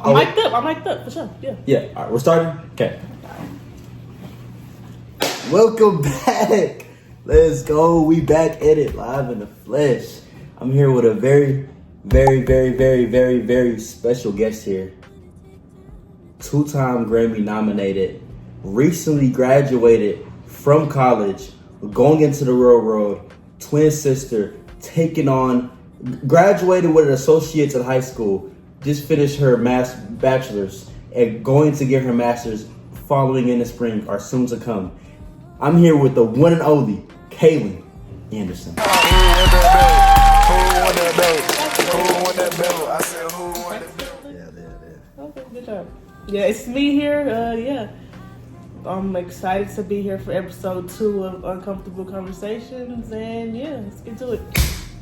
I'm mic'd up for sure. Yeah. Yeah. All right, we're starting. Okay. Welcome back. Let's go. We back at it live in the flesh. I'm here with a very, very, very, very, very, very special guest here. 2-time Grammy nominated, recently graduated from college, going into the real world, twin sister, graduated with an associate's in high school, just finished her bachelor's, and going to get her master's following in the spring are soon to come. I'm here with the one and only Kaylin Anderson. Yeah, okay, good job. Yeah, it's me here. Yeah, I'm excited to be here for episode 2 of Uncomfortable Conversations, and yeah, let's get to it.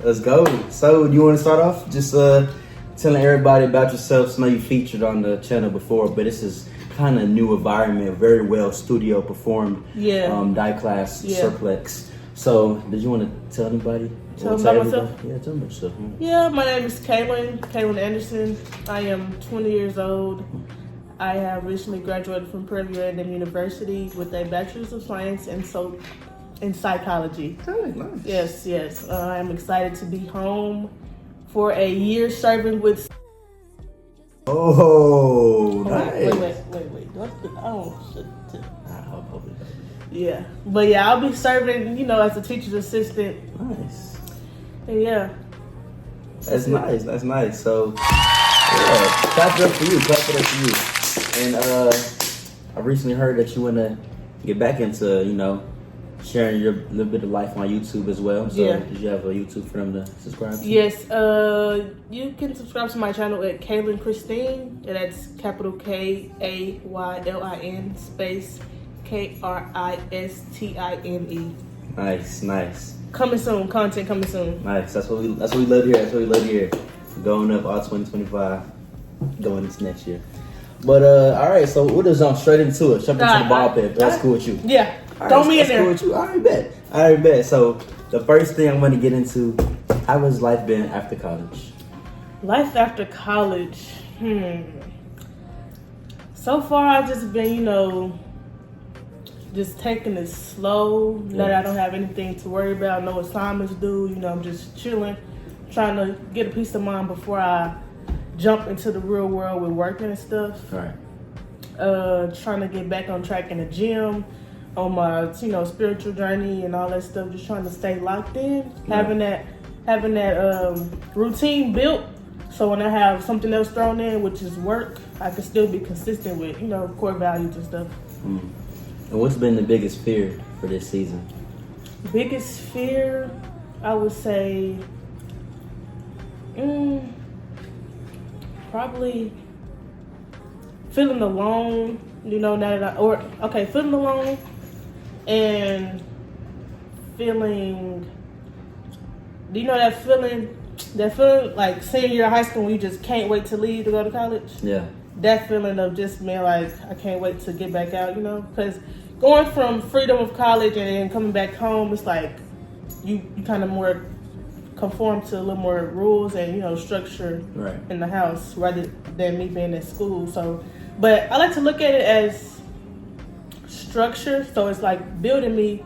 Let's go. So, do you want to start off just telling everybody about yourself? I know you featured on the channel before, but this is kind of new environment, very well studio performed. Yeah. Die class, Surplex. So, did you want to tell anybody? Tell them about myself? Yeah, tell them about yourself. Yeah, my name is Kaylin Anderson. I am 20 years old. I have recently graduated from Prairie A&M University with a Bachelor's of Science in Psychology. Oh, nice. Yes. I'm excited to be home for a year serving with... Oh, nice. Wait. Yeah. But yeah, I'll be serving, as a teacher's assistant. Nice. And yeah. That's nice. So, yeah, clap it up for you. And I recently heard that you want to get back into, sharing your little bit of life on YouTube as well. So, Did you have a YouTube for them to subscribe to? Yes. You can subscribe to my channel at Kaylin Christine. And that's capital Kaylin space Kristine. Nice. Content coming soon. Nice. That's what we love to hear. Going up all 2025, going into next year. But all right, so we'll just jump straight into it. Jump into the ball pit. That's cool with you. Yeah. All Throw me in there. Cool with you. I already bet. So the first thing I'm going to get into, how has life been after college? Life after college. So far, I've just been, just taking it slow. Now that I don't have anything to worry about, no assignments due. I'm just chilling, trying to get a peace of mind before I jump into the real world with working and stuff. All right. Trying to get back on track in the gym, on my spiritual journey and all that stuff. Just trying to stay locked in, having that routine built. So when I have something else thrown in, which is work, I can still be consistent with core values and stuff. And what's been the biggest fear for this season? Biggest fear, I would say, probably feeling alone. Feeling alone and feeling. Do you know that feeling? That feeling like senior year of high school when you just can't wait to leave to go to college. Yeah. That feeling of just being like, I can't wait to get back out, because going from freedom of college and then coming back home, it's like you kind of more conform to a little more rules and, structure in the house rather than me being at school. So, but I like to look at it as structure. So it's like building me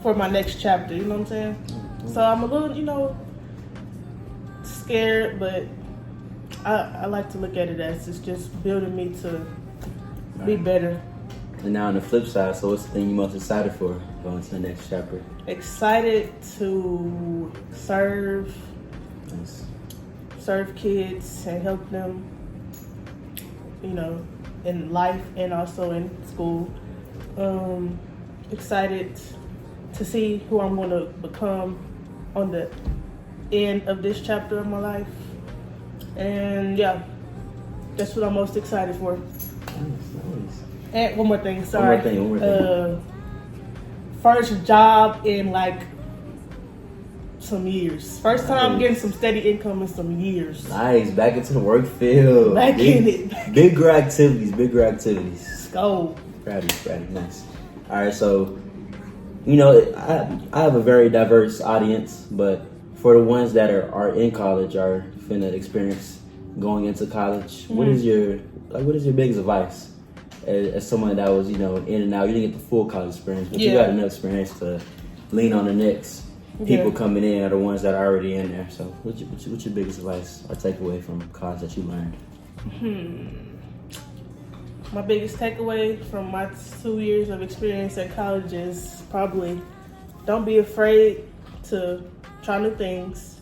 for my next chapter, you know what I'm saying? Mm-hmm. So I'm a little, scared, but I like to look at it as it's just building me to be better. And now on the flip side, so what's the thing you're most excited for going to the next chapter? Excited to serve kids and help them, in life and also in school. Excited to see who I'm going to become on the end of this chapter of my life. And yeah, that's what I'm most excited for. Nice. And one more thing, sorry. One more thing. First job in some years. First time getting some steady income in some years. Nice, back into the work field. In it. Bigger activities. Let's go. Proud of you, nice. All right, so, I have a very diverse audience, but for the ones that are in college, are finna experience going into college. What is your biggest advice as someone that was, in and out? You didn't get the full college experience, but you got enough experience to lean on the next people coming in are the ones that are already in there. So what's your biggest advice or takeaway from college that you learned? My biggest takeaway from my 2 years of experience at college is probably don't be afraid to try new things.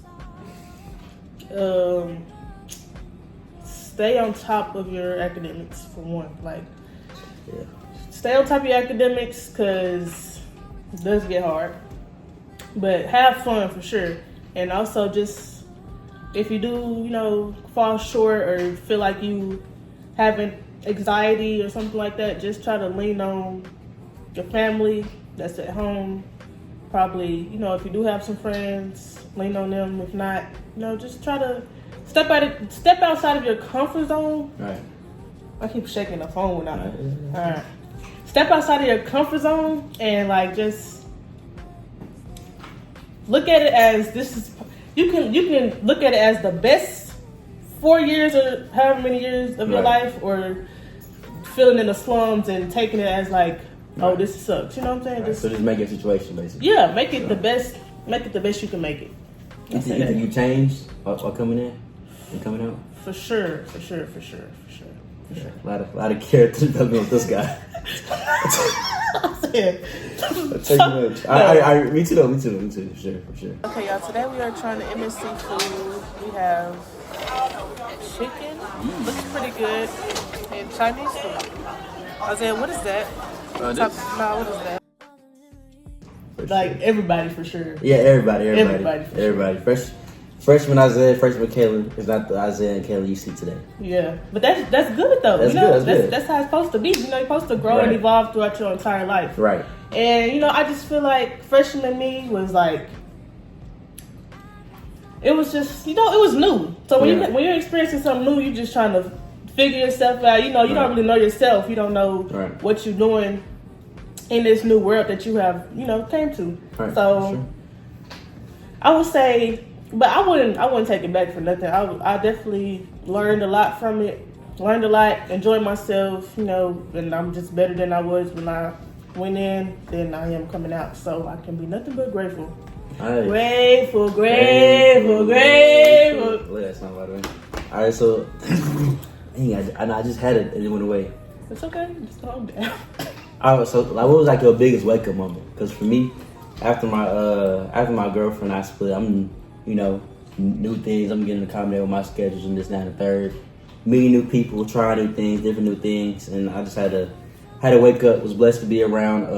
Stay on top of your academics for one. Stay on top of your academics because it does get hard. But have fun for sure. And also just, if you do, fall short or feel like you having anxiety or something like that, just try to lean on your family that's at home. Probably, if you do have some friends, lean on them. If not, just try to step outside of your comfort zone. Right. I keep shaking the phone now. All right. Step outside of your comfort zone and just look at it as you can look at it as the best 4 years or however many years of your life, or feeling in the slums and taking it as oh, this sucks. You know what I'm saying? So just make it a situation, basically. Yeah, make it the best. Make it the best you can make it. You think you changed while coming in and coming out? For sure. A lot of character development with this guy. Me too, for sure. Okay, y'all. Today we are trying the MSC food. We have chicken, looks pretty good, and Chinese food. Isaiah, what is that? What is that? Everybody for sure. Yeah, everybody. Freshman Isaiah, freshman Kaylin is not the Isaiah and Kaylin you see today. Yeah, but that's good though. That's how it's supposed to be. You're supposed to grow and evolve throughout your entire life. Right. And I just feel like freshman me was it was just it was new. So when you're experiencing something new, you're just trying to figure yourself out. You don't really know yourself. You don't know what you're doing in this new world that you have came to. Right. So I would say. But I wouldn't take it back for nothing. I definitely learned a lot from it. Learned a lot, enjoyed myself, and I'm just better than I was when I went in than I am coming out. So I can be nothing but grateful. Right. Grateful. Look at that song, by the way. All right, so I just had it and it went away. It's okay. Just calm down. All right, so what was your biggest wake up moment? Because for me, after my girlfriend and I split, I'm new things. I'm getting accommodated with my schedules and this, that, and the third. Meeting new people, trying new things, different new things, and I just had to wake up. Was blessed to be around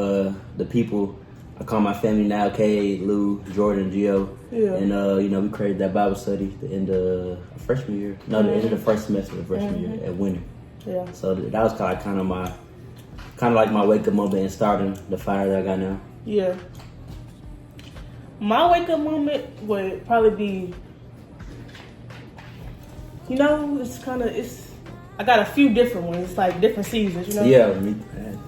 the people I call my family now: Kay, Lou, Jordan, Gio. Yeah. And we created that Bible study at the end of freshman year. No, the end of the first semester of freshman year at Winter. Yeah. So that was kind of my wake up moment and starting the fire that I got now. Yeah. My wake up moment would probably be, I got a few different ones, different seasons, Yeah.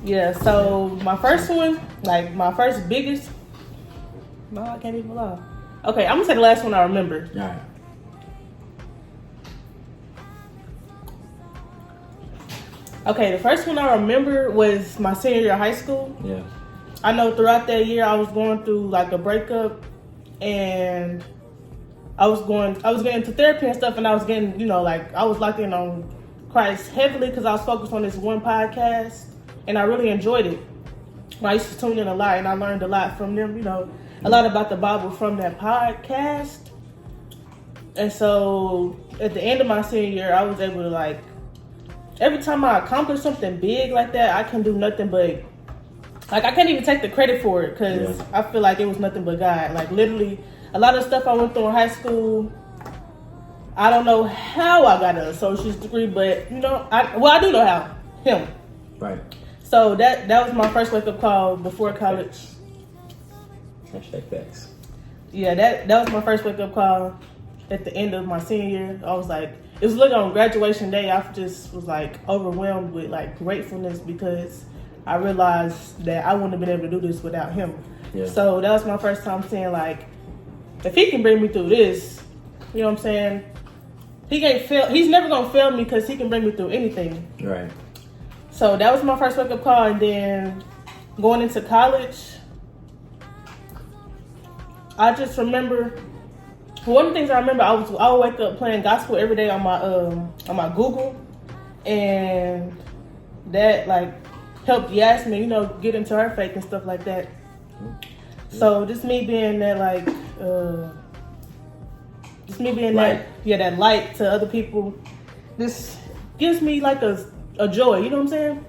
Yeah, so my first one, my first biggest, no, I can't even lie. Okay, I'm gonna say the last one I remember. All right. Okay, the first one I remember was my senior year of high school. Yeah. I know throughout that year I was going through a breakup, and I was getting into therapy and stuff, and I was getting, I was locked in on Christ heavily because I was focused on this one podcast, and I really enjoyed it. I used to tune in a lot, and I learned a lot from them, a lot about the Bible from that podcast. And so at the end of my senior year, I was able to every time I accomplish something big like that, I can do nothing but I can't even take the credit for it because I feel like it was nothing but God. Literally, a lot of stuff I went through in high school, I don't know how I got an associate's degree, but I do know how. Him. Right. So that was my first wake up call before college. Hashtag facts. Yeah, that was my first wake up call at the end of my senior year. I was it was looking on graduation day. I just was overwhelmed with gratefulness because I realized that I wouldn't have been able to do this without him. Yeah. So that was my first time saying if he can bring me through this, you know what I'm saying? he can't fail. He's never gonna fail me because he can bring me through anything. Right. So that was my first wake up call, and then going into college, I just remember. One of the things I remember, I would wake up playing gospel every day on my Google, and that like helped Yasmin, you know, get into her faith and stuff like that. So just me being that like, just me being Light. that light to other people, this gives me like a joy. You know what I'm saying?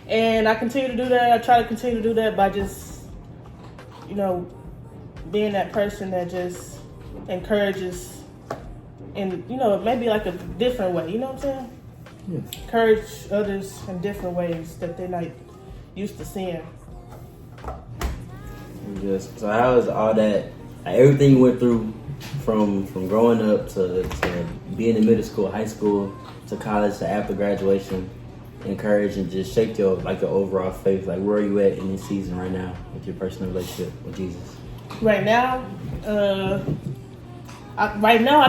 And I continue to do that. I try to continue to do that by just, you know, being that person that just encourages in, you know, maybe like a different way, you know what I'm saying? Yeah. Encourage others in different ways that they're not used to seeing. Just so how is all that, like, everything you went through from growing up to being in middle school, high school, to college, to after graduation, encourage and just shaped your overall faith? Like, where are you at in this season right now with your personal relationship with Jesus? Right now, I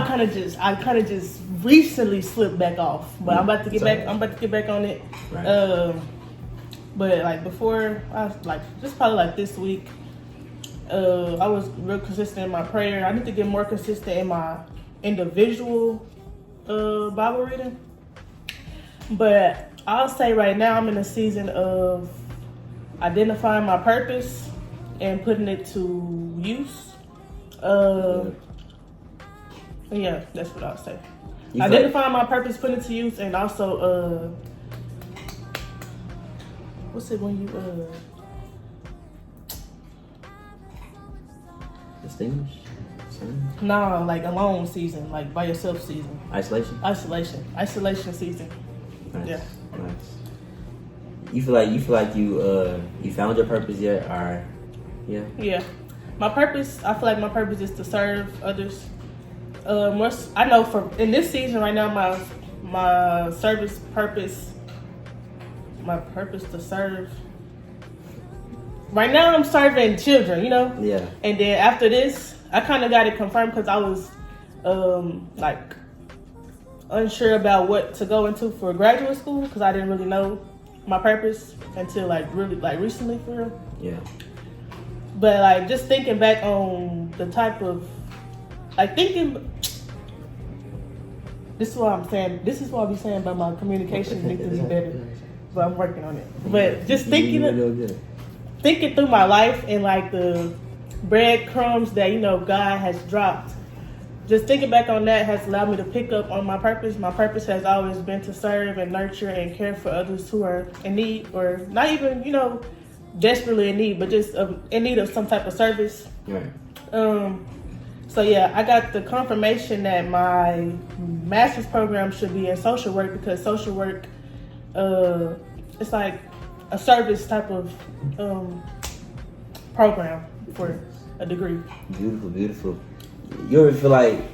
kind of just recently slipped back off, but I'm about to get back. I'm about to get back on it. Right. But like before, I was like just probably like this week. I was real consistent in my prayer. I need to get more consistent in my individual Bible reading. But I'll say right now I'm in a season of identifying my purpose and putting it to use. Yeah, that's what I'll say. Identifying my purpose, putting it to use, and also what's it when you distinguish? No, like alone season, like by yourself season. Isolation season. Nice. Yeah. Nice. You feel like you found your purpose yet, or yeah? Yeah. My purpose, I feel like my purpose is to serve others. I know for in this season right now, my service purpose, my purpose to serve. Right now, I'm serving children, you know. Yeah. And then after this, I kind of got it confirmed because I was like unsure about what to go into for graduate school because I didn't really know my purpose until like really like recently for real. Yeah. But like just thinking back on the type of like thinking. This is what I'm saying. This is what I be saying about my communication needs to be better. But I'm working on it. But just thinking through my life and like the breadcrumbs that, you know, God has dropped. Just thinking back on that has allowed me to pick up on my purpose. My purpose has always been to serve and nurture and care for others who are in need, or not even, you know, desperately in need, but just in need of some type of service. Right. So yeah, I got the confirmation that my master's program should be in social work because social work, it's like a service type of program for a degree. Beautiful, beautiful. You ever feel like,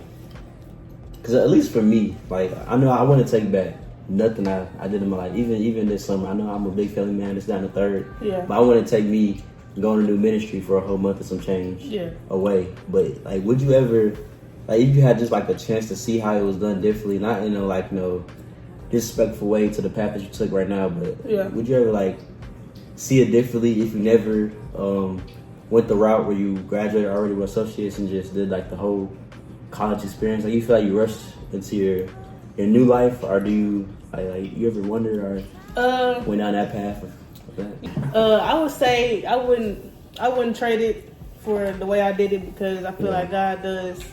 because at least for me, like I know I want to take back nothing I did in my life, even this summer. I know I'm a big family man. It's down the third. Yeah. But I want to take me going to new ministry for a whole month or some change away. But like, would you ever, like, if you had just like a chance to see how it was done differently, not in a like no disrespectful way to the path that you took right now, but would you ever like see it differently if you never went the route where you graduated already with associates and just did like the whole college experience? Like, you feel like you rushed into your new life, or do you like you ever wonder or went down that path of that? I would say I wouldn't trade it for the way I did it because I feel like God does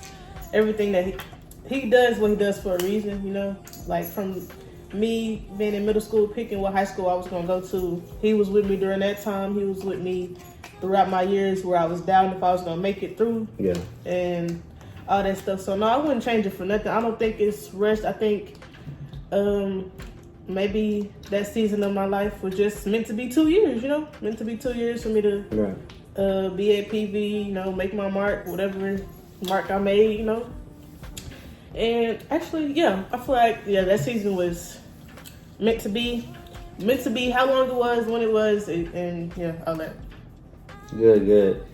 everything that he does what he does for a reason, you know? Like from me being in middle school, picking what high school I was gonna go to, he was with me during that time. He was with me throughout my years where I was down if I was gonna make it through. Yeah. And all that stuff. So no, I wouldn't change it for nothing. I don't think it's rushed. I think maybe that season of my life was just meant to be 2 years, you know? Meant to be 2 years for me to be at PV, you know, make my mark, whatever mark I made, you know? And actually, yeah, I feel like, that season was meant to be how long it was, when it was, and all that. Good.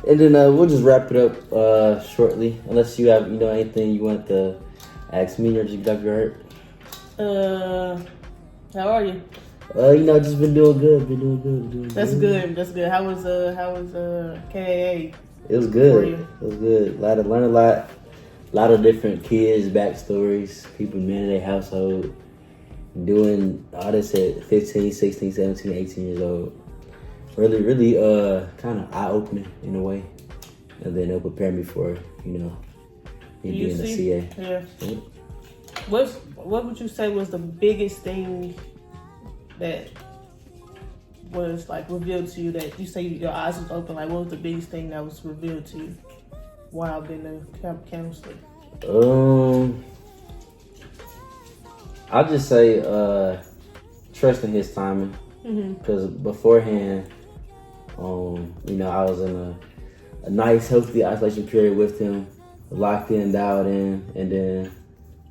And then we'll just wrap it up shortly, unless you have, anything you want to Ask me or just got your hurt. How are you? Just been doing good. That's good. That's good. How was KAA? It was good. It was good. Learned a lot. A lot of different kids, backstories, people in their household, doing all this at 15, 16, 17, 18 years old. Really, kind of eye-opening in a way. And then it'll prepare me for, me being a CA. Yeah. What would you say was the biggest thing that was like revealed to you that you say your eyes was open? Like, what was the biggest thing that was revealed to you while being a counselor? I'll just say trusting his timing. Because beforehand, I was in a nice, healthy isolation period with him, locked in, dialed in, and then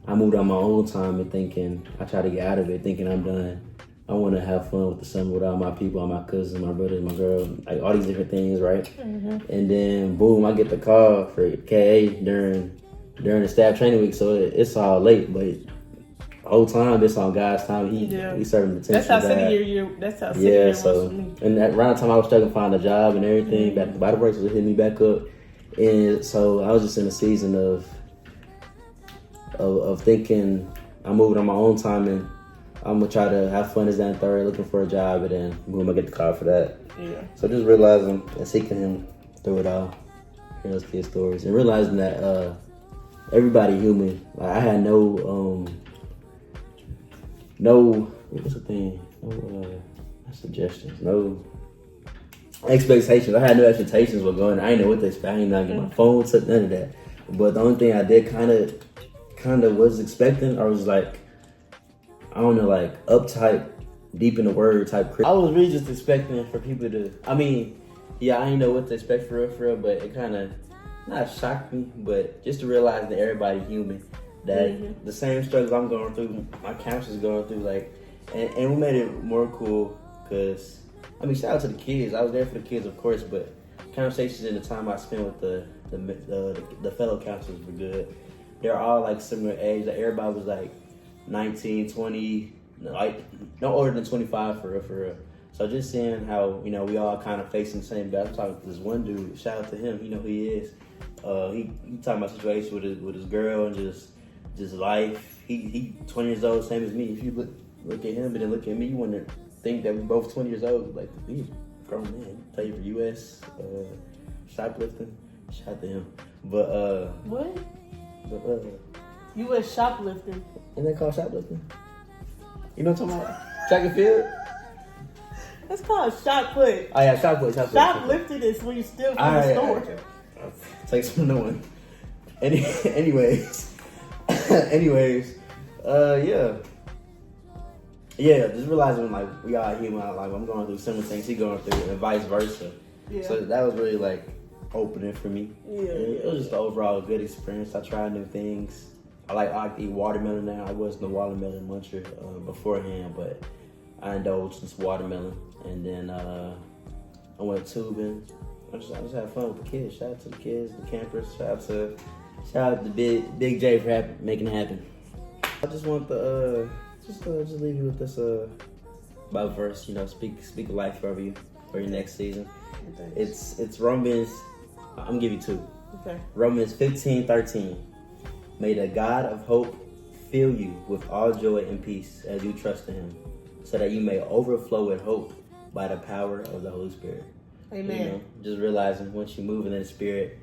I moved on my own time and thinking, I try to get out of it, thinking I'm done. I want to have fun with the summer with all my people, all my cousins, my brothers, my girl, like all these different things, right? And then boom, I get the call for KA during the staff training week, so it's all late, but the whole time it's on God's time. He serving the attention. That's how sick year was for me. And around the time I was struggling to find a job and everything, back the body works was hitting me back up, and so I was just in a season of thinking I'm moving on my own time and I'm gonna try to have fun as that third, looking for a job, and then boom, I get the call for that. Yeah. So just realizing and seeking him through it all, hearing those kids' stories, and realizing that everybody human. Like I had no what's the thing? No suggestions, no expectations. I had no expectations for going. I didn't know what to expect. I didn't know I get my phone, took none of that. But the only thing I did kind of was expecting, or was like, I don't know, like uptight, deep in the word type. I was really just expecting for people to. I didn't know what to expect for real, but it kind of not shocked me, but just to realize that everybody's human. That the same struggles I'm going through, my counselor's going through, like, and we made it more cool because, shout out to the kids. I was there for the kids, of course, but conversations and the time I spent with the fellow counselors were good. They're all like similar age. Like everybody was like 19, 20, like no older than 25 for real. So just seeing how, we all kind of facing the same battle. I'm talking to this one dude, shout out to him, who he is. He talking about situation with his girl and just life. He 20 years old, same as me. If you look at him and then look at me, you wouldn't think that we're both 20 years old. Like, we grown man. Play for US, shoplifting. Shout out to him. But what? US shoplifting. Isn't that called shoplifting? You know what I'm talking about? Track and field? That's called shot put. Oh yeah, shot put. Shoplifting is when you steal from the store. Take some new one. Anyways, yeah. Just realizing like we all human. Like I'm going through similar things he going through, and vice versa. Yeah. So that was really like opening for me. Yeah. It was just an overall good experience. I tried new things. I like to eat watermelon now. I wasn't a watermelon muncher beforehand, but I indulged in some watermelon, and then I went tubing. I just had fun with the kids. Shout out to the kids, the campers. Shout out to Big J for making it happen. I just want to just leave you with this Bible verse. Speak a life over you for your next season. Thanks. It's Romans. I'm gonna give you two. Okay. Romans 15:13. May the God of hope fill you with all joy and peace as you trust in Him, so that you may overflow with hope by the power of the Holy Spirit. Amen. Just realizing once you move in the Spirit,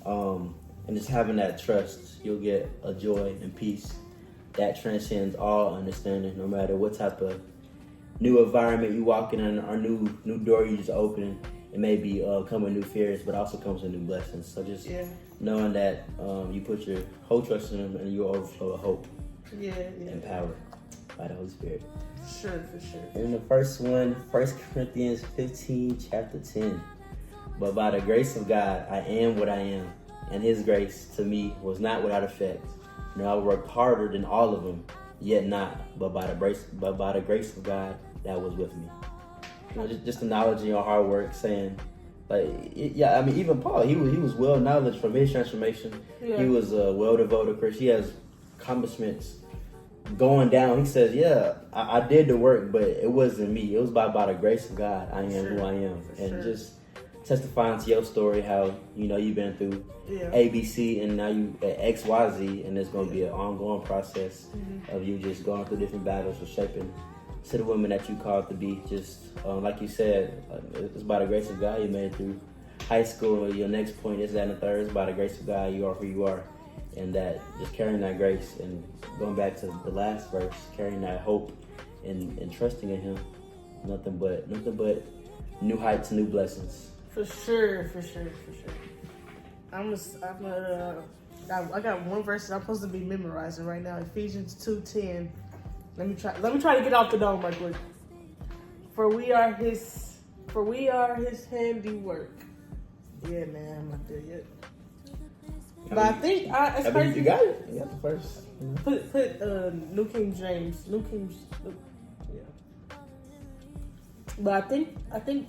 and just having that trust, you'll get a joy and peace that transcends all understanding, no matter what type of new environment you walk in or new door you just open. It may be come with new fears, but also comes with new blessings. So just knowing that you put your whole trust in Him and you overflow with hope and power by the Holy Spirit. For sure. And the first one, 1 Corinthians 15, chapter 10. But by the grace of God, I am what I am, and His grace to me was not without effect. No, I worked harder than all of them, yet not, but by the grace of God that was with me. Just acknowledging your hard work, saying, even Paul, he was well knowledge from his transformation. Yeah. He was well devoted Christian. He has accomplishments going down. He says, yeah, I did the work, but it wasn't me. It was by the grace of God. I am who I am. And just testifying to your story, how, you've been through ABC and now you at XYZ, and it's going to be an ongoing process of you just going through different battles for shaping to the women that you called to be. Just like you said, it's by the grace of God you made it through high school. Your next point is that and the third. It's by the grace of God you are who you are. And that just carrying that grace and going back to the last verse, carrying that hope and trusting in Him, nothing but new heights, new blessings. For sure. I got one verse I'm supposed to be memorizing right now. Ephesians 2:10. Let me try to get off the dome right quick. For we are His handiwork. Yeah, man, I'm not there yet. But I think it's crazy. You got it. You got the first. Put New King James. Yeah. But I think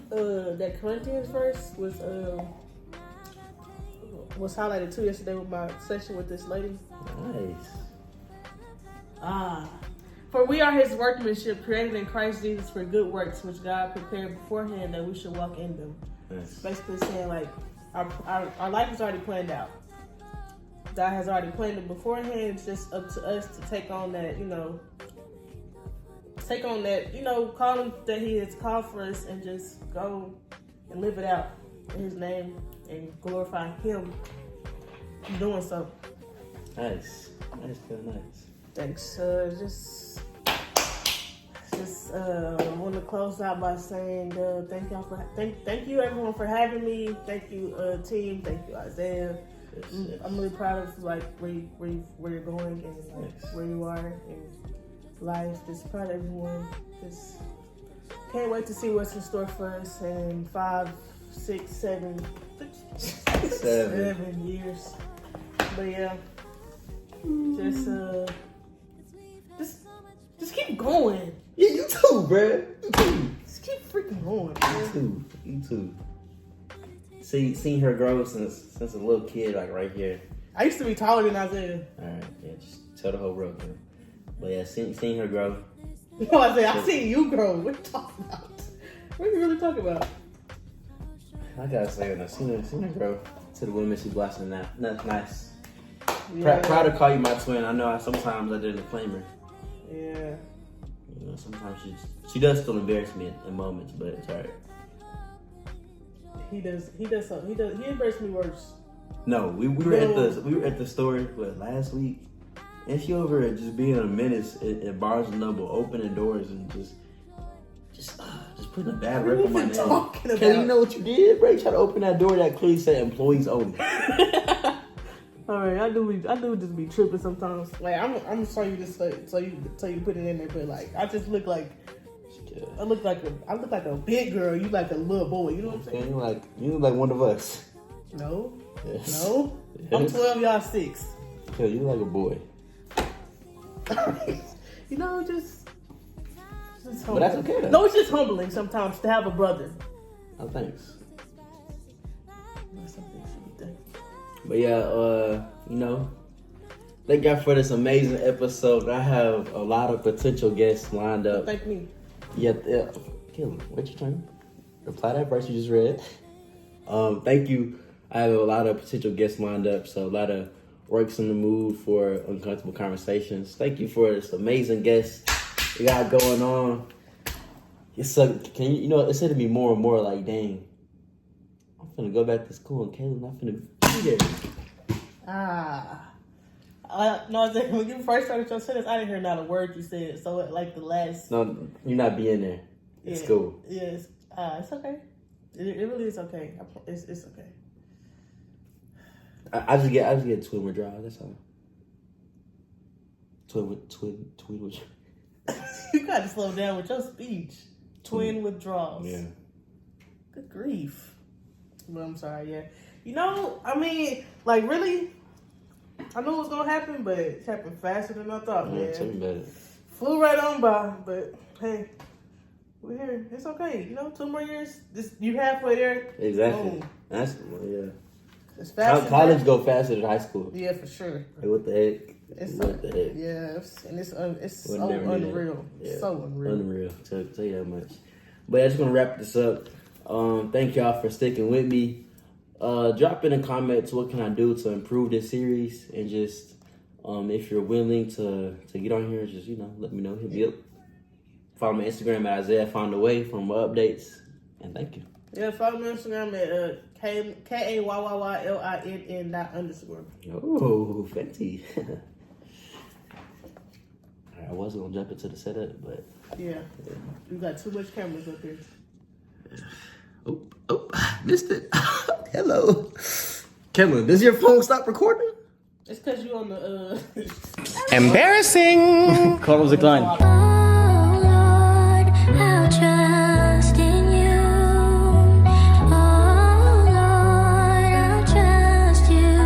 that Corinthians verse was highlighted too yesterday with my session with this lady. Nice. For we are His workmanship, created in Christ Jesus for good works, which God prepared beforehand that we should walk in them. Nice. Basically saying like our life is already planned out. God has already planned it beforehand. It's just up to us to take on that, calling that He has called for us and just go and live it out in His name and glorify Him doing so. Nice. Good, nice. Thanks. I want to close out by saying thank you everyone for having me. Thank you team. Thank you Isaiah. Yes. I'm really proud of where you're going and where you are in life. Just proud of everyone. Just can't wait to see what's in store for us in 5, 6, 7 years. But yeah, just keep going. Yeah, you too, bruh. You too. Just keep freaking going. You too. Seen her grow since a little kid, like right here. I used to be taller than Isaiah. Alright, yeah, just tell the whole road, man. But yeah, seen her grow. No, Isaiah, I seen you grow. What are you talking about? What are you really talking about? I gotta say, when I seen her grow to the women she blessing now. That's nice. Yeah. Proud to call you my twin. I know sometimes I didn't claim her. Yeah. Sometimes she does still embarrass me in moments, but it's alright. He embarrassed me worse. No, we were at the store last week, and she over there just being a menace at Barnes and Noble, opening doors and just putting a bad rep on my name. Kelly, you know what you did, bro? You tried to open that door that clearly said employees only. Alright, I do just be tripping sometimes. Like I'm sorry you just so you put it in there, but like I just look like. I look like a big girl. You like a little boy. You know what I'm saying? You look like one of us. No. Yes. No. Yes. I'm 12. Y'all 6. Yeah, you like a boy. Just humbling. But that's okay. Though. No, it's just humbling sometimes to have a brother. Oh, thanks. That's something should be done. But yeah, thank God for this amazing episode. I have a lot of potential guests lined up. Thank me. Yeah, Kaylin, what you trying to reply that verse you just read? Thank you. I have a lot of potential guests lined up, so a lot of works in the mood for uncomfortable conversations. Thank you for this amazing guest we got going on. It's it said to me more and more like, dang, I'm finna go back to school and Kaylin, I'm finna be there. No, when you first started your sentence, I didn't hear not a word you said. So, like the last. No, you're not being there. It's cool. Yes, it's okay. It really is okay. It's okay. I just get twin with drive. That's all. Twin with. You gotta slow down with your speech. Twin withdrawals. Yeah. Good grief. Well, I'm sorry. Yeah. Really. I knew it was gonna happen, but it happened faster than I thought, man. Tell me about it. Flew right on by, but hey, we're here. It's okay. 2 more years. You halfway there. Exactly. Boom. That's It's faster. College go faster than high school. Yeah, for sure. Like, what the heck? It's What the heck? yeah, and it's Would so never do that. unreal. Yeah. So unreal. Unreal. Tell you that much. But I just want to wrap this up. Thank y'all for sticking with me. Drop in the comments what can I do to improve this series, and just if you're willing to get on here, just let me know. Hit me up. Follow my Instagram at Isaiah Found a Way for more updates. And thank you. Yeah, follow me on Instagram at KAYYYLINN._. Oh, fancy. I wasn't gonna jump into the setup, but yeah, you got too much cameras up there. Oh, missed it. Hello, Kaylin. Does your phone stop recording? It's because you on the Embarrassing. Convos decline. Oh Lord, I'll trust in you. Oh Lord, I'll trust you.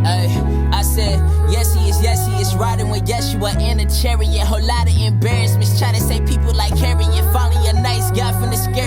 Ay, I said, yes he is riding with Yeshua in a chariot. Whole lot of embarrassments, try to say people like Harriet. Finally a nice guy from the scary.